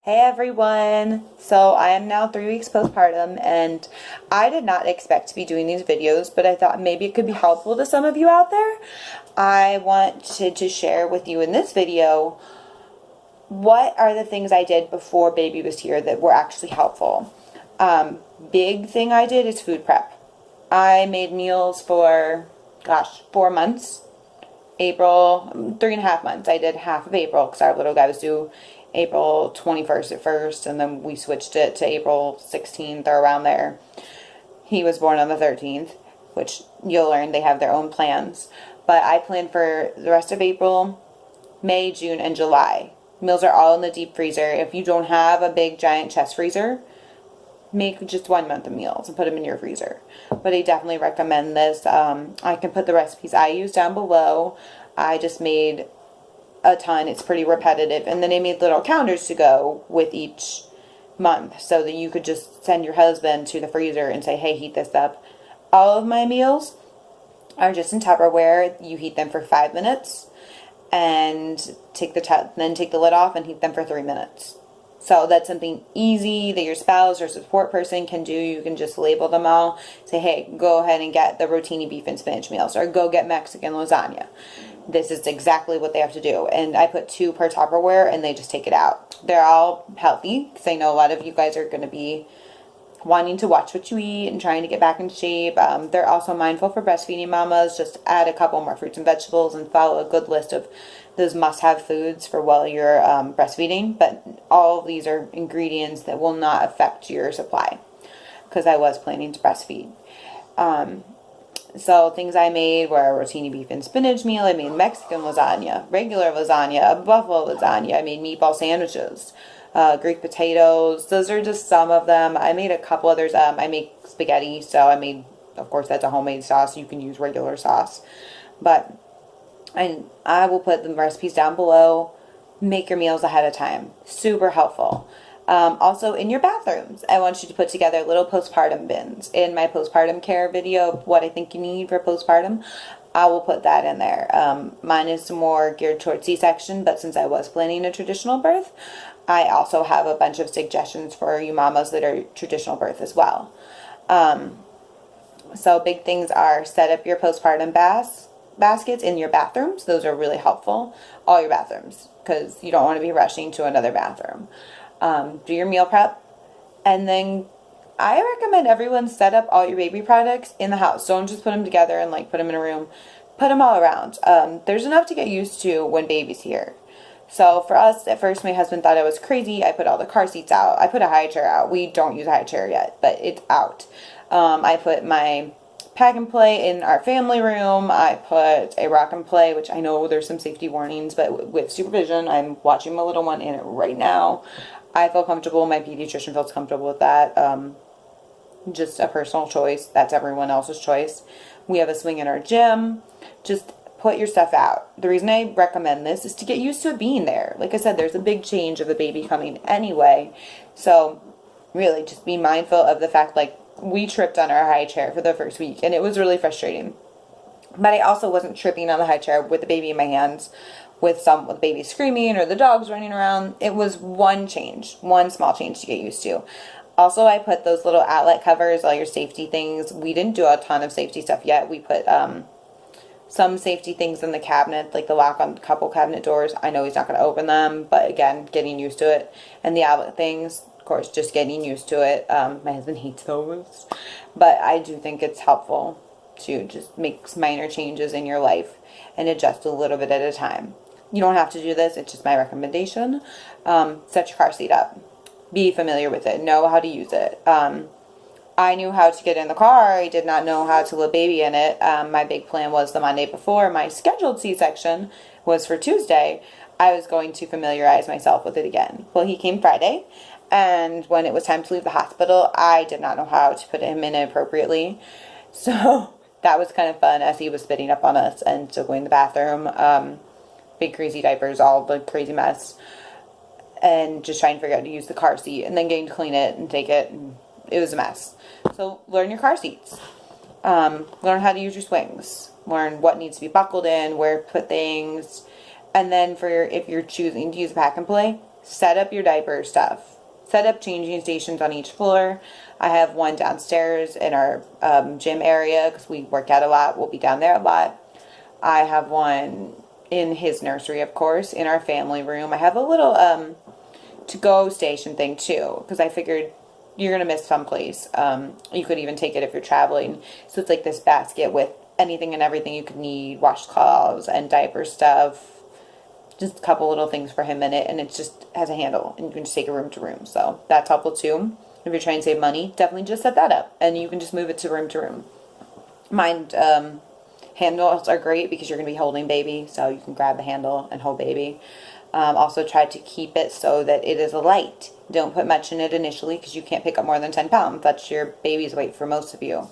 Hey everyone! So I am now 3 weeks postpartum and I did not expect to be doing these videos, but I thought maybe it could be helpful to some of you out there. I wanted to share with you in this video what are the things I did before baby was here that were actually helpful. Big thing I did is food prep. I made meals for, 4 months. April, 3.5 months. I did half of April because our little guy was due April 21st at first, and then we switched it to April 16th or around there. He was born on the 13th, which you'll learn they have their own plans. But I planned for the rest of April, May, June, and July. Meals are all in the deep freezer. If you don't have a big giant chest freezer, make just 1 month of meals and put them in your freezer. But I definitely recommend this. I can put the recipes I use down below. I just made a ton. It's pretty repetitive. And then I made little counters to go with each month so that you could just send your husband to the freezer and say, hey, heat this up. All of my meals are just in Tupperware. You heat them for 5 minutes and take the lid off and heat them for 3 minutes. So that's something easy that your spouse or support person can do. You can just label them all. Say, hey, go ahead and get the rotini beef and spinach meals, or go get Mexican lasagna. This is exactly what they have to do. And I put 2 per Tupperware and they just take it out. They're all healthy because I know a lot of you guys are going to be wanting to watch what you eat and trying to get back in shape. They're also mindful for breastfeeding mamas. Just add a couple more fruits and vegetables and follow a good list of those must-have foods for while you're breastfeeding. But all of these are ingredients that will not affect your supply because I was planning to breastfeed. So things I made were a rotini beef and spinach meal. I made Mexican lasagna, regular lasagna, a buffalo lasagna. I made meatball sandwiches, Greek potatoes. Those are just some of them. I made a couple others. I make spaghetti, so I made, of course, that's a homemade sauce. You can use regular sauce. But I will put the recipes down below. Make your meals ahead of time. Super helpful. Also, in your bathrooms, I want you to put together little postpartum bins. In my postpartum care video of what I think you need for postpartum, I will put that in there. Mine is more geared towards C-section, but since I was planning a traditional birth, I also have a bunch of suggestions for you mamas that are traditional birth as well. So big things are set up your postpartum baskets in your bathrooms. Those are really helpful. All your bathrooms, because you don't want to be rushing to another bathroom. Do your meal prep, and then I recommend everyone set up all your baby products in the house. Don't just put them together and put them in a room. Put them all around. There's enough to get used to when baby's here. So for us, at first my husband thought I was crazy. I put all the car seats out. I put a high chair out. We don't use a high chair yet, but it's out. I put my pack and play in our family room. I put a rock and play, which I know there's some safety warnings, but with supervision, I'm watching my little one in it right now. I feel comfortable. My pediatrician feels comfortable with that. Just a personal choice. That's everyone else's choice. We have a swing in our gym. Just put your stuff out. The reason I recommend this is to get used to it being there. Like I said, there's a big change of a baby coming anyway. So really just be mindful of the fact, we tripped on our high chair for the first week and it was really frustrating. But I also wasn't tripping on the high chair with the baby in my hands, with the baby screaming or the dogs running around. It was one small change to get used to. Also, I put those little outlet covers, all your safety things. We didn't do a ton of safety stuff yet. We put some safety things in the cabinet, like the lock on a couple cabinet doors. I know he's not going to open them, but again, getting used to it. And the outlet things, of course, just getting used to it. My husband hates those, but I do think it's helpful to just make minor changes in your life and adjust a little bit at a time. You don't have to do this. It's just my recommendation. Set your car seat up. Be familiar with it. Know how to use it. I knew how to get in the car. I did not know how to let baby in it. My big plan was the Monday before. My scheduled C-section was for Tuesday. I was going to familiarize myself with it again. Well, he came Friday, and when it was time to leave the hospital, I did not know how to put him in appropriately. So that was kind of fun as he was spitting up on us and still going to the bathroom. Big crazy diapers, all the crazy mess. And just trying to figure out how to use the car seat and then getting to clean it and take it. And it was a mess. So learn your car seats. Learn how to use your swings. Learn what needs to be buckled in, where to put things. And then if you're choosing to use a pack and play, set up your diaper stuff. Set up changing stations on each floor. I have one downstairs in our gym area because we work out a lot. We'll be down there a lot. I have one in his nursery, of course, in our family room. I have a little to-go station thing too because I figured you're going to miss someplace. You could even take it if you're traveling. So it's like this basket with anything and everything you could need, washcloths and diaper stuff. Just a couple little things for him in it, and it just has a handle, and you can just take it room to room. So that's helpful too. If you're trying to save money, definitely just set that up, and you can just move it to room. Mine handles are great because you're going to be holding baby, so you can grab the handle and hold baby. Also try to keep it so that it is light. Don't put much in it initially because you can't pick up more than 10 pounds. That's your baby's weight for most of you.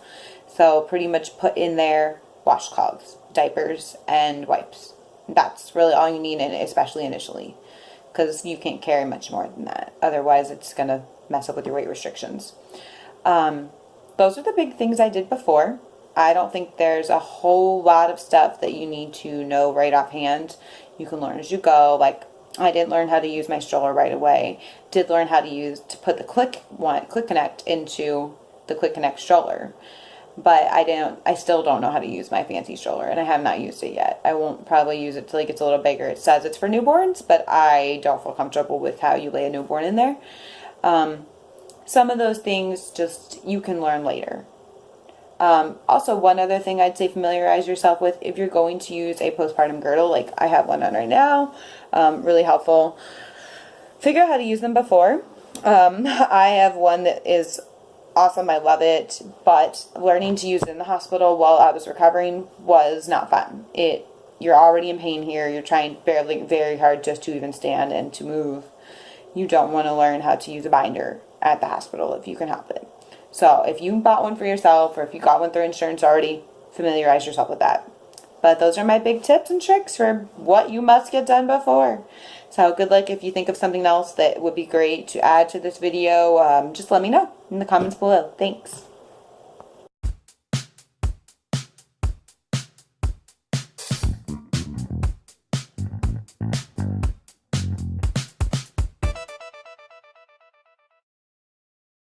So pretty much put in there washcloths, diapers, and wipes. That's really all you need in it, especially initially, because you can't carry much more than that. Otherwise, it's going to mess up with your weight restrictions. Those are the big things I did before. I don't think there's a whole lot of stuff that you need to know right offhand. You can learn as you go. Like, I didn't learn how to use my stroller right away. Did learn how to put the Click Connect into the Click Connect stroller. But I still don't know how to use my fancy stroller, and I have not used it yet. I won't probably use it till it gets a little bigger. It says it's for newborns, but I don't feel comfortable with how you lay a newborn in there. Some of those things just you can learn later. Also, one other thing I'd say familiarize yourself with if you're going to use a postpartum girdle, like I have one on right now, really helpful. Figure out how to use them before. I have one that is awesome. I love it, but learning to use it in the hospital while I was recovering was not fun. You're already in pain here. You're trying very hard just to even stand and to move. You don't want to learn how to use a binder at the hospital if you can help it. So if you bought one for yourself or if you got one through insurance already, familiarize yourself with that. But those are my big tips and tricks for what you must get done before. So good luck. If you think of something else that would be great to add to this video, just let me know in the comments below. Thanks.